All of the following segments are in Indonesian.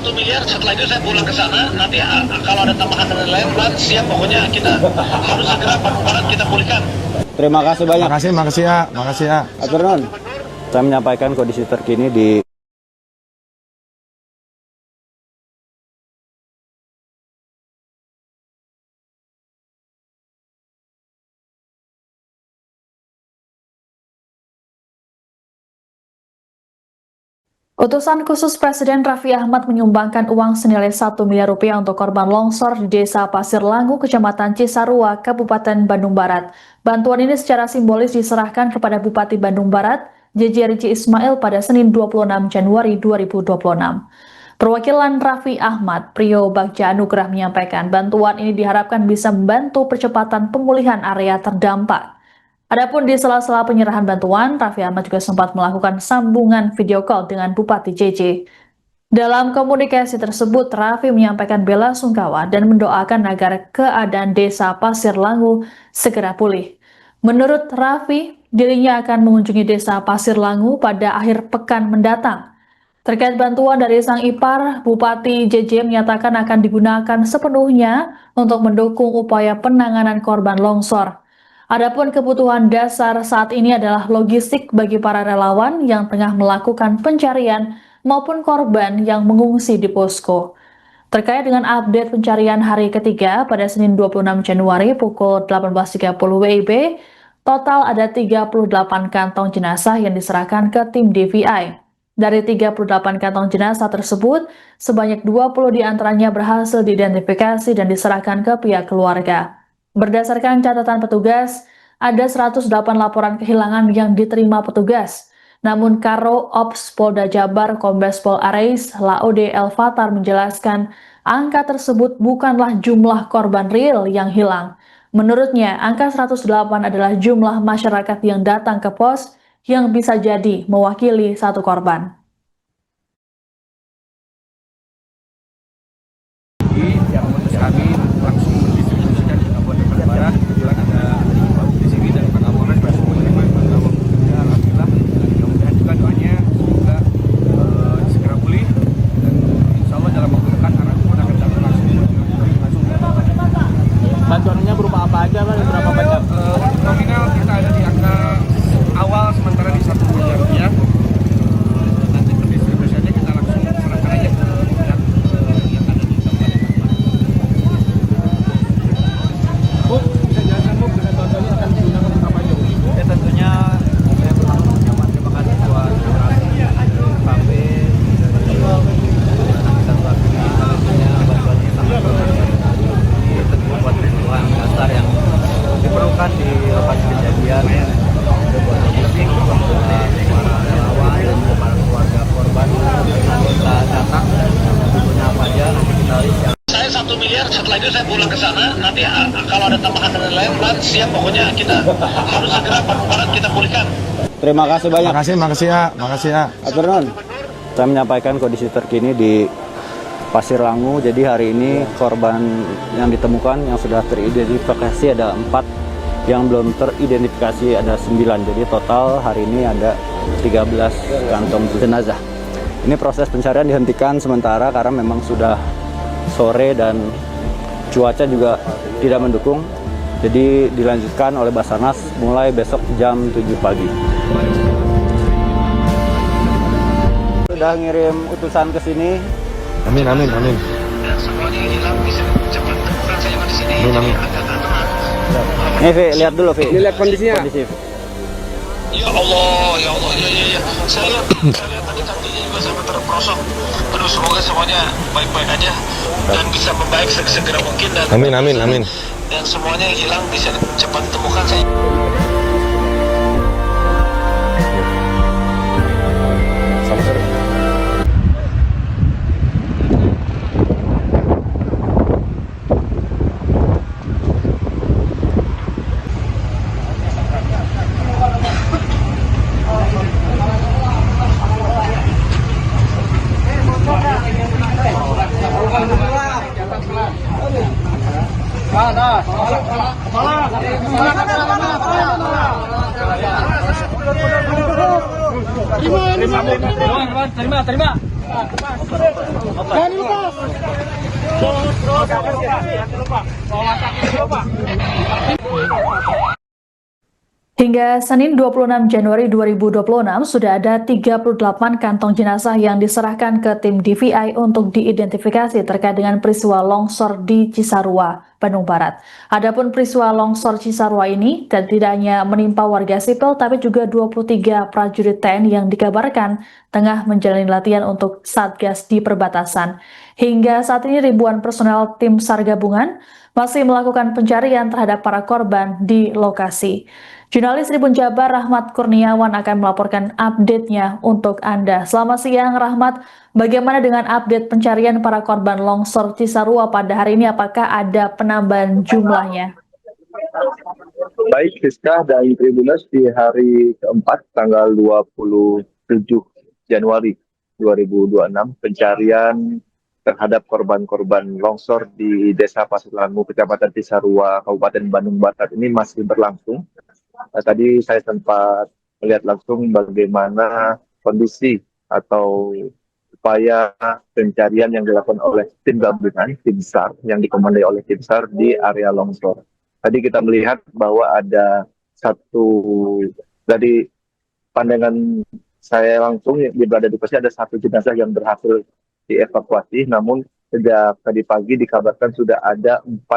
1 miliar, setelah itu saya pulang ke sana. Nanti kalau ada tambahan dan lain-lain, siap pokoknya kita harus segera Bandung Barat kita pulihkan. Terima kasih banyak. Makasih ya. Atur nuhun. Saya menyampaikan kondisi terkini di Utusan khusus Presiden Raffi Ahmad menyumbangkan uang senilai 1 miliar rupiah untuk korban longsor di Desa Pasir Langu, Kecamatan Cisarua, Kabupaten Bandung Barat. Bantuan ini secara simbolis diserahkan kepada Bupati Bandung Barat, JJ Ridji Ismail pada Senin 26 Januari 2026. Perwakilan Raffi Ahmad, Prio Bagja Anugrah menyampaikan bantuan ini diharapkan bisa membantu percepatan pemulihan area terdampak. Adapun di sela-sela penyerahan bantuan, Raffi Ahmad juga sempat melakukan sambungan video call dengan Bupati JJ. Dalam komunikasi tersebut, Raffi menyampaikan bela sungkawa dan mendoakan agar keadaan Desa Pasir Langu segera pulih. Menurut Raffi, dirinya akan mengunjungi Desa Pasir Langu pada akhir pekan mendatang. Terkait bantuan dari sang ipar, Bupati JJ menyatakan akan digunakan sepenuhnya untuk mendukung upaya penanganan korban longsor. Adapun kebutuhan dasar saat ini adalah logistik bagi para relawan yang tengah melakukan pencarian maupun korban yang mengungsi di posko. Terkait dengan update pencarian hari ketiga pada Senin 26 Januari pukul 18.30 WIB, total ada 38 kantong jenazah yang diserahkan ke tim DVI. Dari 38 kantong jenazah tersebut, sebanyak 20 diantaranya berhasil diidentifikasi dan diserahkan ke pihak keluarga. Berdasarkan catatan petugas, ada 108 laporan kehilangan yang diterima petugas. Namun Karo Ops Polda Jabar Kombes Pol Areis Laode El Fatar menjelaskan angka tersebut bukanlah jumlah korban real yang hilang. Menurutnya, angka 108 adalah jumlah masyarakat yang datang ke pos yang bisa jadi mewakili satu korban. Kami langsung mendistribusikan ke Kabupaten Barat. Kebetulan ada di sini dan Pak Kapolres langsung menerima bantuan. Alhamdulillah, mudah-mudahan juga doanya semoga segera pulih dan insya Allah dalam waktu dekat anak pun akan datang langsung. bantuannya berupa apa aja, Pak? Berapa banyak? Nominal kita ada di angka awal sementara di 1 miliar rupiah. Nanti pendistribusiannya kita langsung serahkan aja ke pihak yang ada di Kabupaten Barat. Bisa jelaskan, Bu, dengan bantuannya akan digunakan untuk apa aja, Bu? Ya tentunya saya pertama mengucapkan terima kasih buat sampai tentunya bantuannya sangat ini tentu buat kebutuhan dasar yang diperlukan di lokasi kejadian untuk buat logistik para relawan dan para keluarga korban kita datang tentunya apa aja nanti kita lihat. Saya 1 miliar, setelah itu saya pulang ke sana. Nanti kalau ada tambahan dan lain-lain, siap pokoknya kita harus segera Bandung Barat kita pulihkan. Terima kasih banyak. Makasih ya. Atur nuhun. Saya menyampaikan kondisi terkini di Pasir Langu. Jadi hari ini korban yang ditemukan yang sudah teridentifikasi ada 4, yang belum teridentifikasi ada 9. Jadi total hari ini ada 13 kantong jenazah. Ini proses pencarian dihentikan sementara karena memang sudah sore dan cuaca juga tidak mendukung. Jadi dilanjutkan oleh Basarnas mulai besok jam 7 pagi. Sudah ngirim utusan ke sini. Amin. Dan semuanya yang hilang bisa cepat temukan saya di sini. Amin. Nih, Vi, lihat dulu, Vi. Ini lihat kondisinya. Ya Allah, ya. Saya lihat tadi kakinya juga sampai terperosok. Aduh, semoga semuanya baik-baik aja dan bisa membaik segera mungkin dan Amin. dan semuanya yang hilang bisa cepat ditemukan saya. Mana? Hingga Senin 26 Januari 2026 sudah ada 38 kantong jenazah yang diserahkan ke tim DVI untuk diidentifikasi terkait dengan peristiwa longsor di Cisarua, Bandung Barat. Adapun peristiwa longsor Cisarua ini tidak hanya menimpa warga sipil tapi juga 23 prajurit TNI yang dikabarkan tengah menjalani latihan untuk Satgas di perbatasan. Hingga saat ini ribuan personel tim SAR gabungan masih melakukan pencarian terhadap para korban di lokasi. Jurnalis Tribun Jabar Rahmat Kurniawan akan melaporkan update-nya untuk Anda. Selamat siang Rahmat, bagaimana dengan update pencarian para korban longsor Cisarua pada hari ini? Apakah ada penambahan jumlahnya? Baik, Siska dan Tribuners, di hari keempat tanggal 27 Januari 2026, pencarian terhadap korban-korban longsor di Desa Pasir Langu, Kecamatan Cisarua, Kabupaten Bandung Barat ini masih berlangsung. Tadi saya sempat melihat langsung bagaimana kondisi atau upaya pencarian yang dilakukan oleh tim gabungan, tim SAR, yang dikomandoi oleh tim SAR di area longsor. Tadi kita melihat bahwa ada dari pandangan saya langsung di berada di lokasi ada satu jenazah yang berhasil dievakuasi, namun sejak tadi pagi dikabarkan sudah ada 4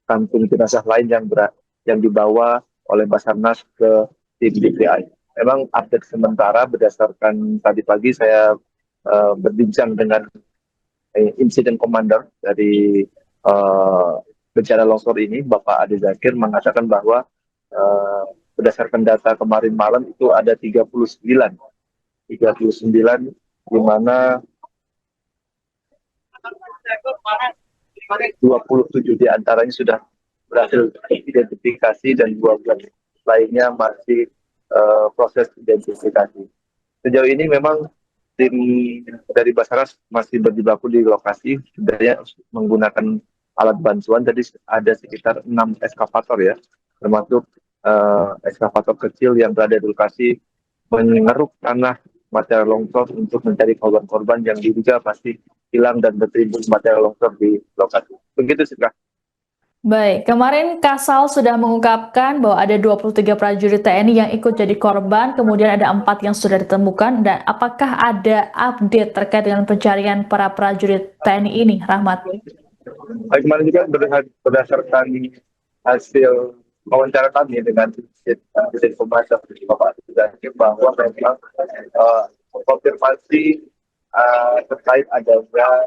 kantung jenazah lain yang dibawa oleh Basarnas ke tim DVI. Memang update sementara berdasarkan tadi pagi saya berbincang dengan insiden commander dari bencana longsor ini, Bapak Ade Zakir, mengatakan bahwa berdasarkan data kemarin malam itu ada 39 di mana 27 diantaranya sudah berhasil identifikasi dan 12 lainnya masih proses identifikasi. Sejauh ini memang tim dari Basarnas masih berjibaku di lokasi, sebenarnya menggunakan alat bantuan. Tadi ada sekitar 6 eskavator ya, termasuk eskavator kecil yang berada di lokasi mengeruk tanah material longsor untuk mencari korban-korban yang diduga pasti hilang dan bertimbun material longsor di lokasi. Begitu sih, Kak. Baik, kemarin Kasal sudah mengungkapkan bahwa ada 23 prajurit TNI yang ikut jadi korban, kemudian ada 4 yang sudah ditemukan, dan apakah ada update terkait dengan pencarian para prajurit TNI ini, Rahmat? Baik, kemarin juga berdasarkan hasil wawancara kami dengan Dirjen Pembahasan Bapak Ade, bahwa memang konfirmasi terkait adanya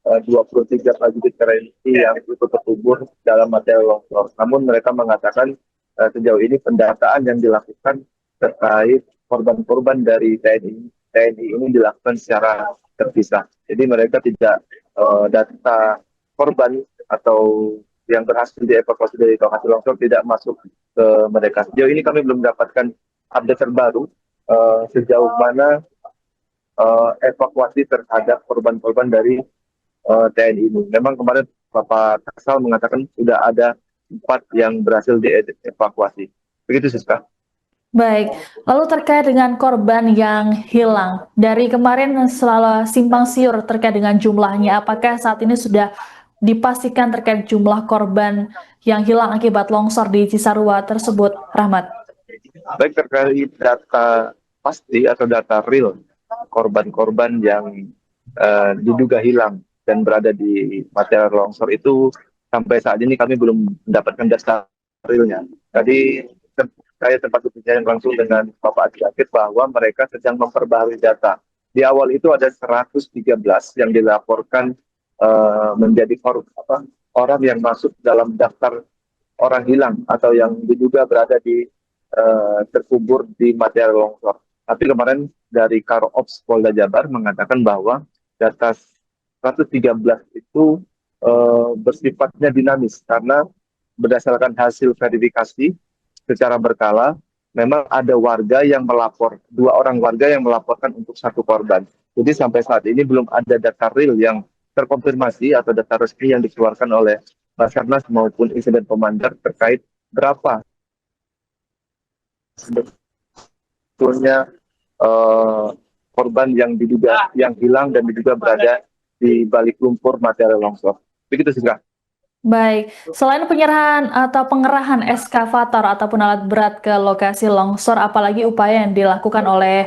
23 prajurit TNI yang ikut terkubur dalam material longsor. Namun mereka mengatakan sejauh ini pendataan yang dilakukan terkait korban-korban dari TNI ini dilakukan secara terpisah. Jadi mereka tidak data korban atau yang berhasil dievakuasi dari lokasi longsor tidak masuk ke mereka. Sejauh ini kami belum mendapatkan update terbaru sejauh mana evakuasi terhadap korban-korban dari TNI ini. Memang kemarin Bapak Kasal mengatakan sudah ada 4 yang berhasil dievakuasi. Begitu, Siska. Baik, lalu terkait dengan korban yang hilang, dari kemarin selalu simpang siur terkait dengan jumlahnya, apakah saat ini sudah dipastikan terkait jumlah korban yang hilang akibat longsor di Cisarua tersebut, Rahmat? Baik, terkait data pasti atau data real korban-korban yang diduga hilang dan berada di material longsor itu sampai saat ini kami belum mendapatkan data realnya. Tadi saya sempat berbicara langsung dengan Bapak Ade Zakir bahwa mereka sedang memperbaharui data. Di awal itu ada 113 yang dilaporkan menjadi orang yang masuk dalam daftar orang hilang atau yang diduga berada di terkubur di material longsor. Tapi kemarin dari Karo Ops Polda Jabar mengatakan bahwa data 113 itu bersifatnya dinamis karena berdasarkan hasil verifikasi secara berkala memang ada warga yang melapor, 2 orang warga yang melaporkan untuk 1 korban. Jadi sampai saat ini belum ada data real yang terkonfirmasi atau data resmi yang dikeluarkan oleh Basarnas maupun insiden komander terkait berapa sebetulnya korban yang diduga yang hilang dan diduga berada di balik lumpur material longsor. Begitu sih, Kak. Baik, selain penyerahan atau pengerahan eskavator ataupun alat berat ke lokasi longsor, apalagi upaya yang dilakukan oleh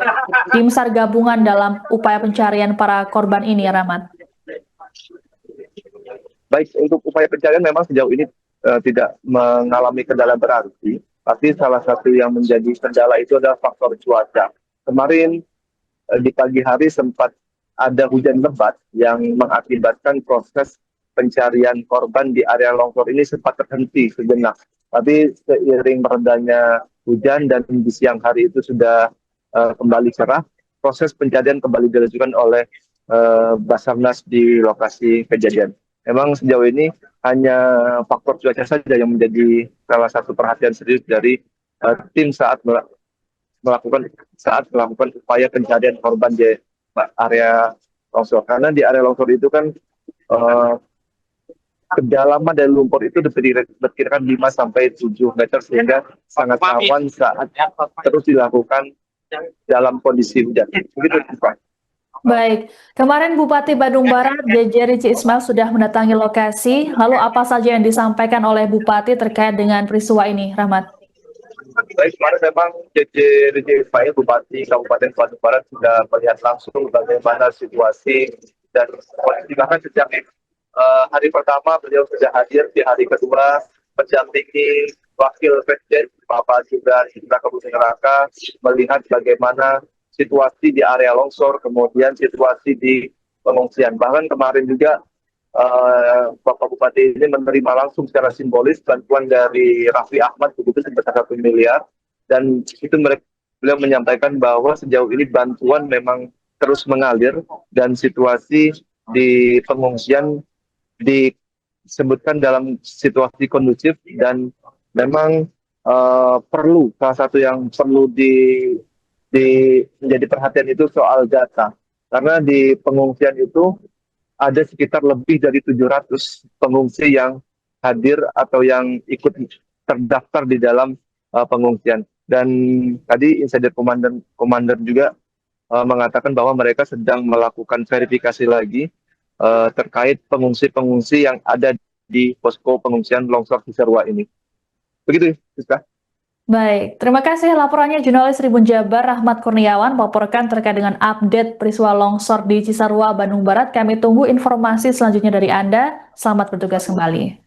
tim SAR gabungan dalam upaya pencarian para korban ini, Rahmat? Baik, untuk upaya pencarian memang sejauh ini tidak mengalami kendala berarti, tapi salah satu yang menjadi kendala itu adalah faktor cuaca. Kemarin di pagi hari sempat ada hujan lebat yang mengakibatkan proses pencarian korban di area longsor ini sempat terhenti sejenak. Tapi seiring meredanya hujan dan di siang hari itu sudah kembali cerah, proses pencarian kembali dilakukan oleh Basarnas di lokasi kejadian. Memang sejauh ini hanya faktor cuaca saja yang menjadi salah satu perhatian serius dari tim saat melakukan upaya pencarian korban di area longsor. Karena di area longsor itu kan kedalaman dari lumpur itu diperkirakan 5 sampai 7 meter sehingga sangat rawan saat terus dilakukan dalam kondisi hujan. Begitu, Pak. Baik, kemarin Bupati Bandung Barat JJ Ridzi Ismail sudah mendatangi lokasi. Lalu apa saja yang disampaikan oleh Bupati terkait dengan peristiwa ini, Rahmat? Baik, kemarin memang JJ Ridzi Ismail, Bupati Kabupaten Bandung Barat sudah melihat langsung bagaimana situasi dan kondisi. Bahkan sejak hari pertama beliau sudah hadir, di hari kedua mendampingi Wakil Presiden Bapak Gibran Raka-Buming Raka melihat bagaimana situasi di area longsor, kemudian situasi di pengungsian. Bahkan kemarin juga Bapak Bupati ini menerima langsung secara simbolis bantuan dari Raffi Ahmad begitu sebesar 1 miliar, dan itu beliau menyampaikan bahwa sejauh ini bantuan memang terus mengalir dan situasi di pengungsian disebutkan dalam situasi kondusif, dan memang perlu, salah satu yang perlu menjadi perhatian itu soal data, karena di pengungsian itu ada sekitar lebih dari 700 pengungsi yang hadir atau yang ikut terdaftar di dalam pengungsian. Dan tadi Insider Komandan juga mengatakan bahwa mereka sedang melakukan verifikasi lagi terkait pengungsi-pengungsi yang ada di posko pengungsian longsor Cisarua ini. Begitu, Siska. Baik, terima kasih laporannya jurnalis Tribun Jabar Rahmat Kurniawan melaporkan terkait dengan update peristiwa longsor di Cisarua, Bandung Barat. Kami tunggu informasi selanjutnya dari Anda. Selamat bertugas kembali.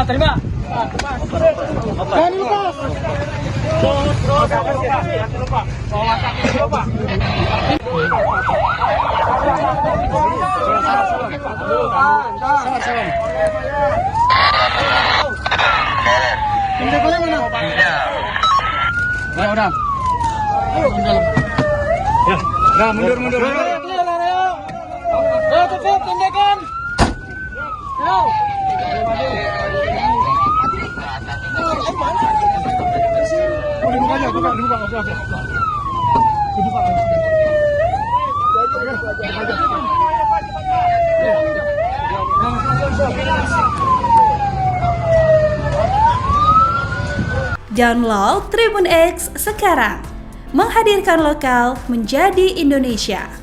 Terima. Mundur. Cukup, tindakan. Download Tribun X sekarang, menghadirkan lokal menjadi Indonesia.